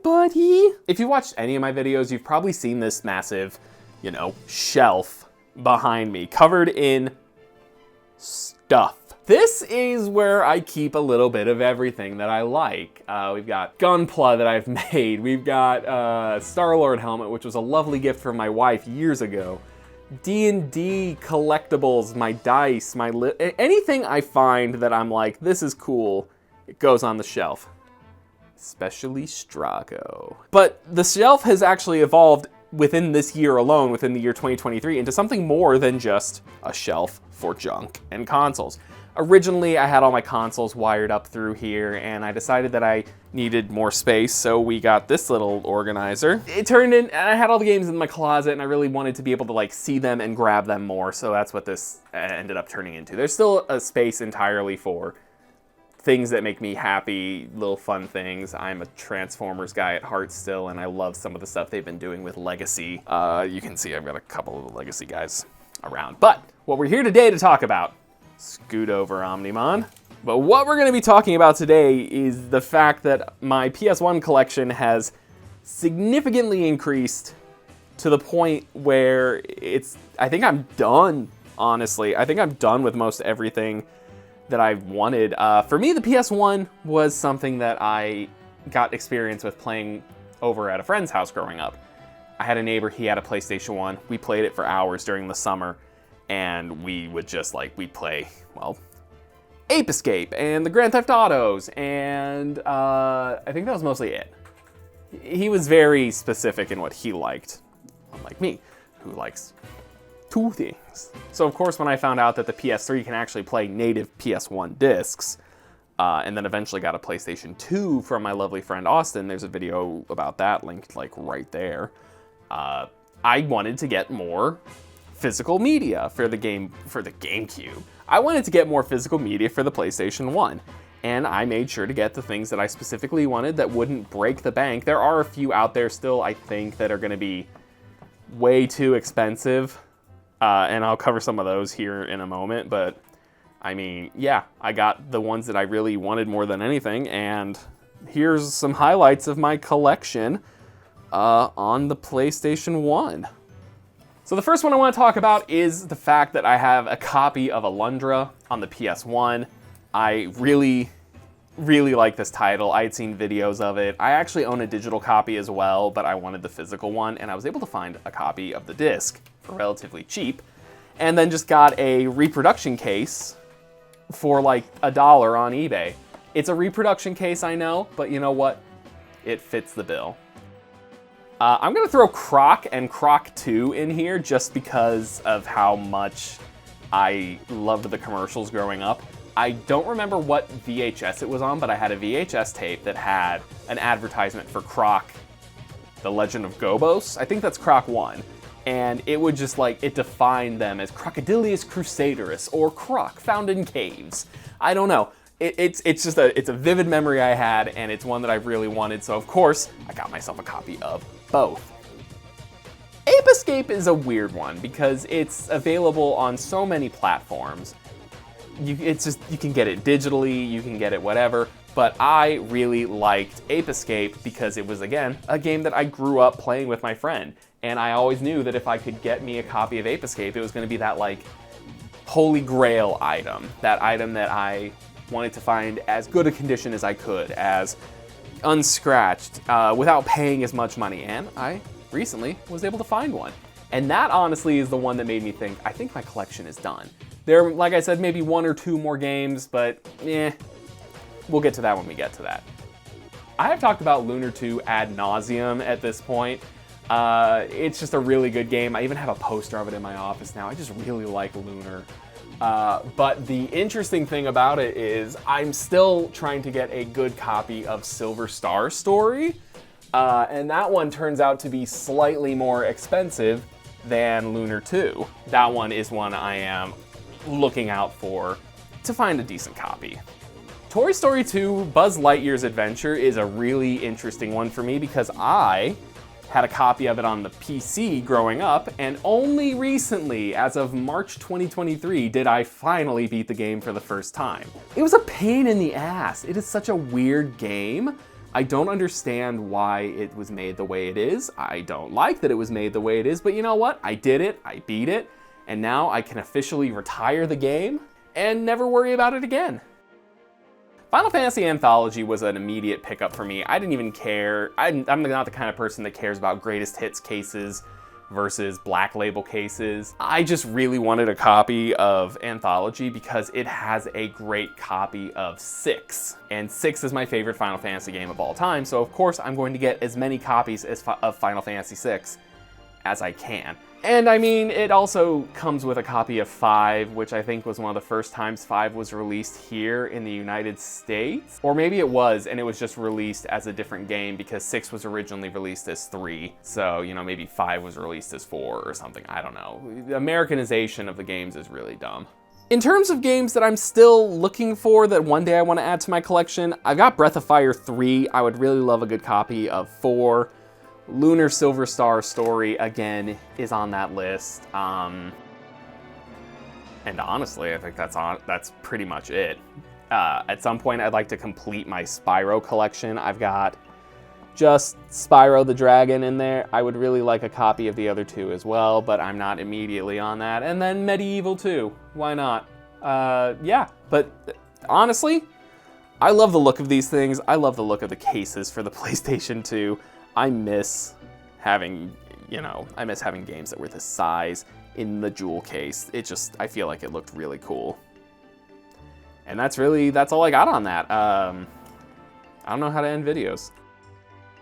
buddy. If you watched any of my videos, you've probably seen this massive, you know, shelf behind me covered in stuff. This is where I keep a little bit of everything that I like. We've got Gunpla that I've made. We've got Star-Lord helmet, which was a lovely gift from my wife years ago. D&D collectibles, my dice, anything I find that I'm like, this is cool, it goes on the shelf. Especially Strago. But the shelf has actually evolved within this year alone, within the year 2023, into something more than just a shelf for junk and consoles. Originally, I had all my consoles wired up through here, and I decided that I needed more space, so we got this little organizer. It turned in, and I had all the games in my closet, and I really wanted to be able to like see them and grab them more, so that's what this ended up turning into. There's still a space entirely for things that make me happy, little fun things. I'm a Transformers guy at heart still, and I love some of the stuff they've been doing with Legacy. You can see I've got a couple of the Legacy guys around. But what we're here today to talk about, scoot over, Omnimon. But what we're going to be talking about today is the fact that my PSOne collection has significantly increased to the point where I think I'm done, honestly. I think I'm done with most everything that I wanted. For me, the PSOne was something that I got experience with playing over at a friend's house growing up. I had a neighbor, he had a PlayStation 1. We played it for hours during the summer, and we would just we'd play, well, Ape Escape and the Grand Theft Autos, and I think that was mostly it. He was very specific in what he liked, unlike me, who likes two things. So of course, when I found out that the PS3 can actually play native PS1 discs, and then eventually got a PlayStation 2 from my lovely friend Austin, there's a video about that linked like right there. I wanted to get more physical media for the GameCube. I wanted to get more physical media for the PlayStation 1. And I made sure to get the things that I specifically wanted that wouldn't break the bank. There are a few out there still, I think, that are gonna be way too expensive. And I'll cover some of those here in a moment, but I mean, yeah, I got the ones that I really wanted more than anything, and here's some highlights of my collection on the PlayStation 1. So the first one I want to talk about is the fact that I have a copy of Alundra on the PS1. I really, really like this title. I had seen videos of it. I actually own a digital copy as well, but I wanted the physical one, and I was able to find a copy of the disc for relatively cheap, and then just got a reproduction case for like $1 on eBay. It's a reproduction case, I know, but you know what? It fits the bill. I'm gonna throw Croc and Croc 2 in here just because of how much I loved the commercials growing up. I don't remember what VHS it was on, but I had a VHS tape that had an advertisement for Croc, The Legend of Gobos. I think that's Croc 1. And it would just it defined them as Crocodilius crusaderus or Croc found in caves. I don't know. It's a vivid memory I had, and it's one that I really wanted, so of course, I got myself a copy of both. Ape Escape is a weird one because it's available on so many platforms. You can get it digitally, you can get it whatever, but I really liked Ape Escape because it was, again, a game that I grew up playing with my friend. And I always knew that if I could get me a copy of Ape Escape, it was gonna be that holy grail item. That item that I wanted to find as good a condition as I could, as unscratched, without paying as much money. And I recently was able to find one. And that honestly is the one that made me think, I think my collection is done. There, like I said, maybe 1 or 2 more games, but we'll get to that when we get to that. I have talked about Lunar 2 ad nauseum at this point. It's just a really good game. I even have a poster of it in my office now. I just really like Lunar. But the interesting thing about it is I'm still trying to get a good copy of Silver Star Story. And that one turns out to be slightly more expensive than Lunar 2. That one is one I am looking out for to find a decent copy. Toy Story 2 Buzz Lightyear's Adventure is a really interesting one for me because I had a copy of it on the PC growing up, and only recently, as of March 2023, did I finally beat the game for the first time. It was a pain in the ass. It is such a weird game. I don't understand why it was made the way it is. I don't like that it was made the way it is, but you know what? I did it, I beat it, and now I can officially retire the game and never worry about it again. Final Fantasy Anthology was an immediate pickup for me. I didn't even care. I'm not the kind of person that cares about greatest hits cases versus black label cases. I just really wanted a copy of Anthology because it has a great copy of 6. And 6 is my favorite Final Fantasy game of all time, so of course I'm going to get as many copies of Final Fantasy 6 as I can. And I mean, it also comes with a copy of 5, which I think was one of the first times 5 was released here in the United States. Or maybe it was, and it was just released as a different game because 6 was originally released as 3. So, you know, maybe 5 was released as 4 or something, I don't know. The Americanization of the games is really dumb. In terms of games that I'm still looking for that one day I want to add to my collection, I've got Breath of Fire 3. I would really love a good copy of 4. Lunar Silver Star Story, again, is on that list. And honestly, I think that's pretty much it. At some point, I'd like to complete my Spyro collection. I've got just Spyro the Dragon in there. I would really like a copy of the other 2 as well, but I'm not immediately on that. And then Medieval 2, why not? Yeah, but honestly, I love the look of these things. I love the look of the cases for the PlayStation 2. I miss having, I miss having games that were this size in the jewel case. I feel like it looked really cool. And that's all I got on that. I don't know how to end videos.